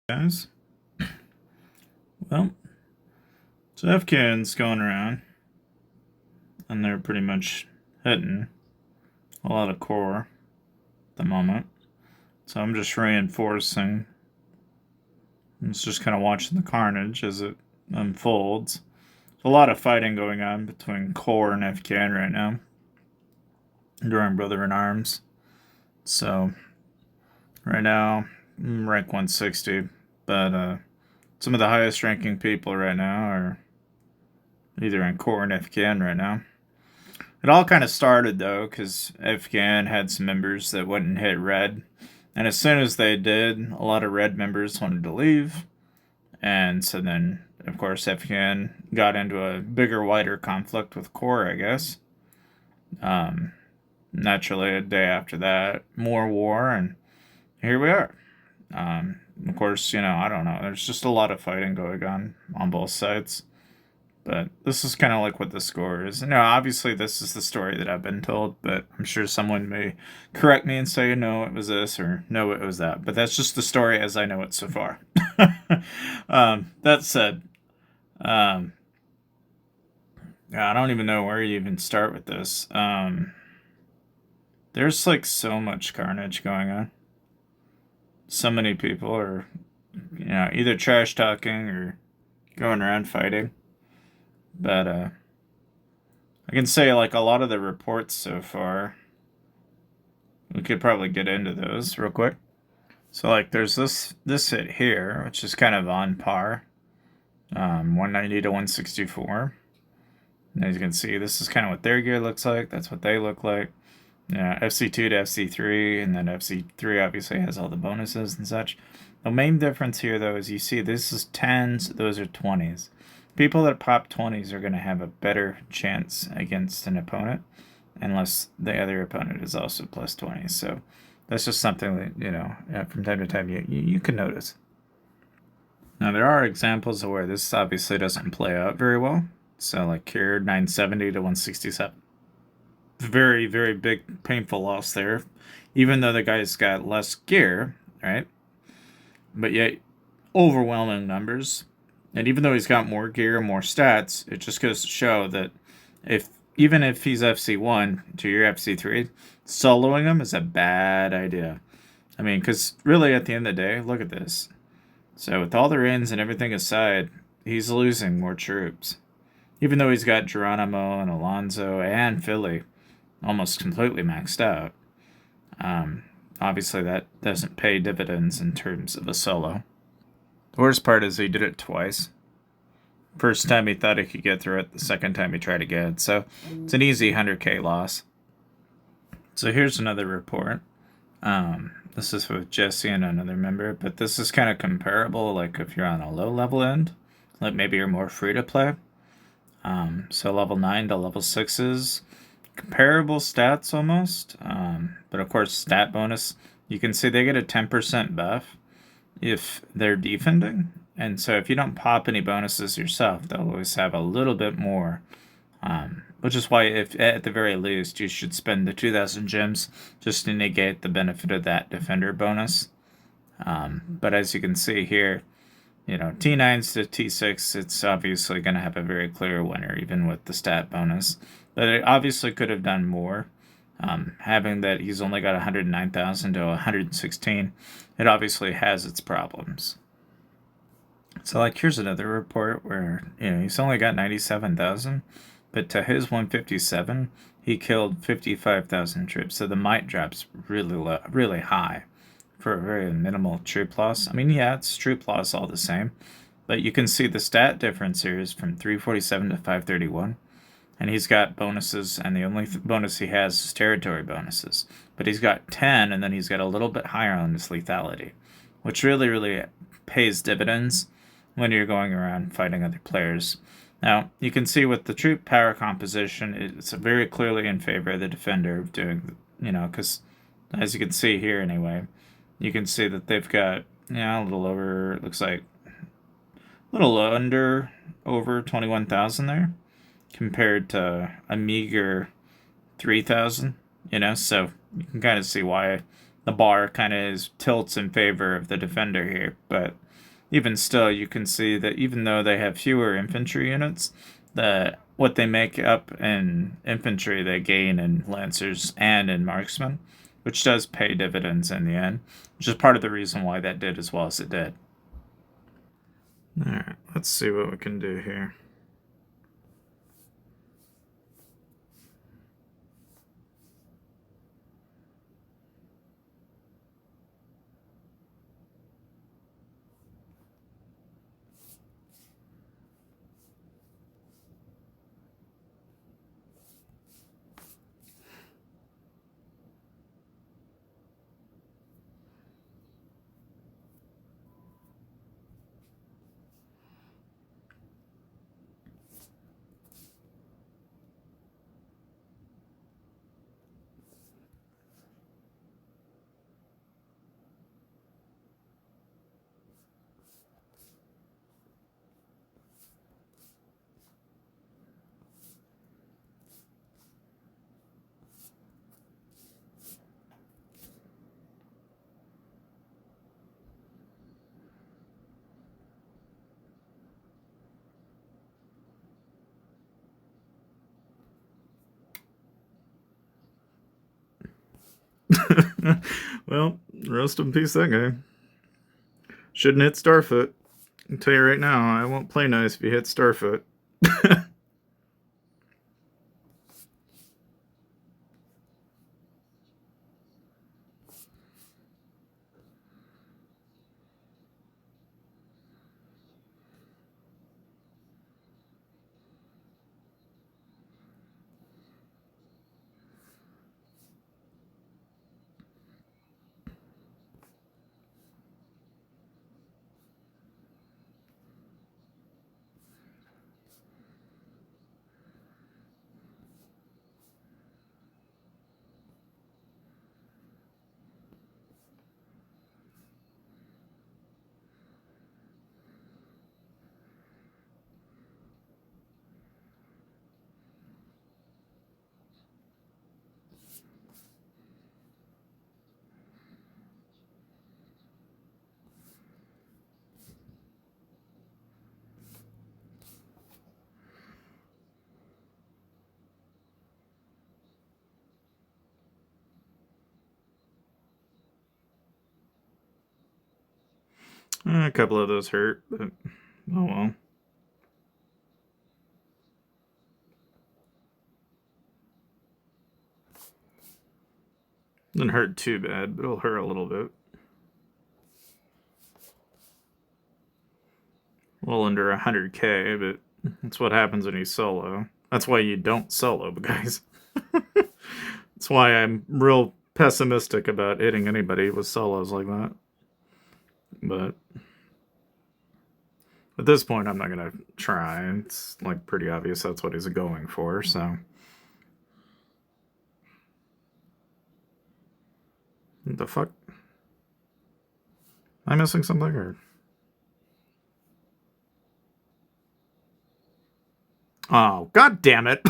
Guys. Well, so Afghans going around, and they're pretty much hitting a lot of core at the moment. So I'm just reinforcing. It's just kind of watching the carnage as it unfolds. There's a lot of fighting going on between core and Afghan right now during Brother in Arms. So right now, I'm rank 160, but some of the highest ranking people right now are either in core and Afghan right now. It all kind of started though, because Afghan had some members that wouldn't hit red, and as soon as they did, a lot of red members wanted to leave, and so then, of course, Afghan got into a bigger, wider conflict with core, I guess. Um, Naturally, a day after that, more war, and here we are. Of course, I don't know. There's just a lot of fighting going on both sides. But this is kind of like what the score is. No, obviously this is the story that I've been told, but I'm sure someone may correct me and say, no, it was this, or no, it was that. But that's just the story as I know it so far. That said, um, I don't even know where you even start with this. There's like so much carnage going on. So many people are, either trash talking or going around fighting. But I can say like a lot of the reports so far. We could probably get into those real quick. So like there's this hit here, which is kind of on par, 190 to 164. And as you can see, this is kind of what their gear looks like. That's what they look like. Yeah, FC2 to FC3, and then FC3 obviously has all the bonuses and such. The main difference here, though, is you see this is 10s, those are 20s. People that pop 20s are going to have a better chance against an opponent, unless the other opponent is also plus 20s. So that's just something that, from time to time you can notice. Now, there are examples of where this obviously doesn't play out very well. So, like here, 970 to 167. Very, very big, painful loss there. Even though the guy's got less gear, right? But yet, overwhelming numbers. And even though he's got more gear, more stats, it just goes to show that even if he's FC1 to your FC3, soloing him is a bad idea. I mean, because really at the end of the day, look at this. So with all the ins and everything aside, he's losing more troops. Even though he's got Geronimo and Alonso and Philly almost completely maxed out. Obviously, that doesn't pay dividends in terms of a solo. The worst part is he did it twice. First time he thought he could get through it, the second time he tried again. So it's an easy 100k loss. So here's another report. This is with Jesse and another member, but this is kind of comparable, like if you're on a low level end, like maybe you're more free to play. So level 9 to level 6s, comparable stats almost, but of course stat bonus, you can see they get a 10% buff if they're defending, and so if you don't pop any bonuses yourself, they'll always have a little bit more, which is why if at the very least you should spend the 2,000 gems just to negate the benefit of that defender bonus. But as you can see here, T9s to T6, it's obviously going to have a very clear winner, even with the stat bonus. But it obviously could have done more. Having that he's only got 109,000 to 116, it obviously has its problems. So, like, here's another report where, he's only got 97,000, but to his 157, he killed 55,000 troops. So the might drop's really low, really high for a very minimal troop loss. I mean, yeah, it's troop loss all the same, but you can see the stat difference here is from 347 to 531, and he's got bonuses, and the only bonus he has is territory bonuses, but he's got 10, and then he's got a little bit higher on his lethality, which really, really pays dividends when you're going around fighting other players. Now, you can see with the troop power composition, it's very clearly in favor of the defender of doing, because as you can see here anyway, you can see that they've got, a little over, it looks like, a little under, over 21,000 there, compared to a meager 3,000, so you can kind of see why the bar kind of tilts in favor of the defender here, but even still, you can see that even though they have fewer infantry units, what they make up in infantry they gain in lancers and in marksmen, which does pay dividends in the end, which is part of the reason why that did as well as it did. Alright, let's see what we can do here. Well, rest in peace, that guy. Shouldn't hit Starfoot. I'll tell you right now, I won't play nice if you hit Starfoot. A couple of those hurt, but oh well. Didn't hurt too bad, but it'll hurt a little bit. Well under 100k, but that's what happens when you solo. That's why you don't solo, guys. That's why I'm real pessimistic about hitting anybody with solos like that. But at this point, I'm not gonna try. It's like pretty obvious that's what he's going for, so. What the fuck? Am I missing something or? Oh, god damn it.